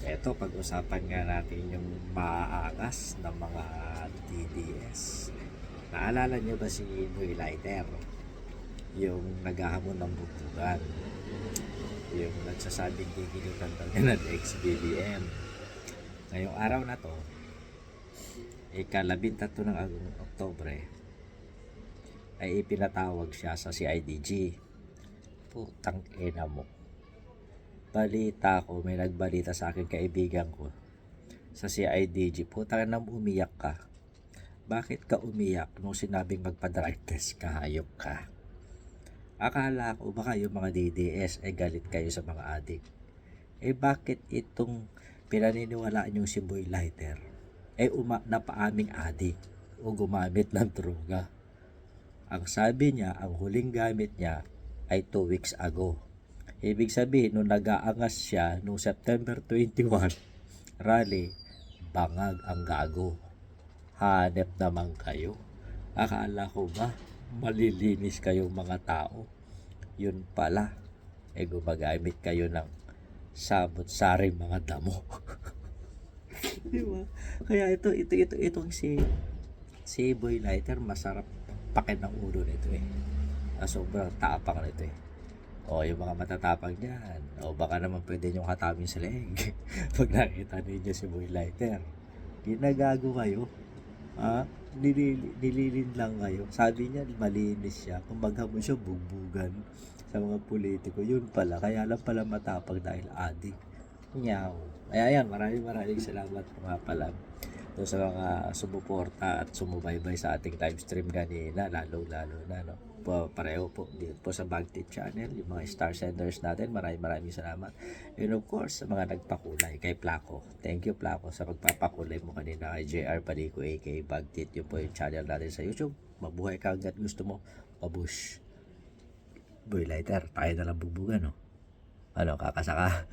Eto, pag-usapan nga natin yung maaangas ng mga DDS. Naalala nyo ba si Boy Lighter? Yung naghahamon ng bugtugan. Yung nagsasabing gigilitan daw niya ng ex-BBM. Ngayong araw na to, ika-13 ng Oktobre, ay ipinatawag siya sa CIDG. Putang ina mo. Balita ko, may nagbalita sa akin kaibigan ko sa CIDG. Putang ina mo, umiyak ka. Bakit ka umiyak nung sinabing magpa-drive test ka? Hayop ka. Akala ko baka yung mga DDS ay galit kayo sa mga adik. Bakit itong pinaniniwalaan yung si Boy Lighter napaaming adik o gumamit ng droga? Ang sabi niya, ang huling gamit niya ay 2 weeks ago. Ibig sabihin, nung nag-aangas siya noong September 21, rally, bangag ang gago. Hanep naman kayo. Akala ko ba malilinis kayong mga tao? Yun pala, gumagamit kayo ng samot-saring mga damo. Diba? Kaya itong si Boy Lighter, masarap pakin ng ulo nito sobrang tapang nito yung mga matatapang dyan, baka naman pwede nyong hatamin sa leeg pag nakita ninyo si Boy Lighter. Ginagago kayo, nililin lang kayo. Sabi niya malinis siya, kumbaga mo siya bugbugan sa mga politiko. Yun pala, kaya lang pala matapang dahil adik. Nyaw. Kaya yan, maraming salamat mga pala doon sa mga sumuporta at sumubaybay sa ating live stream kanina, lalo na no, pareho po dito po sa Bagtit channel, yung mga star senders natin, maraming salamat. And of course, sa mga nagpakulay kay Placo, thank you Placo sa pagpapakulay mo kanina kay JR Palico aka Bagtit. Yun po yung channel natin sa YouTube. Mabuhay ka hanggat gusto mo, mabush. Boy Lighter, tayo na lang bugbugan, no? Ano, kakasaka?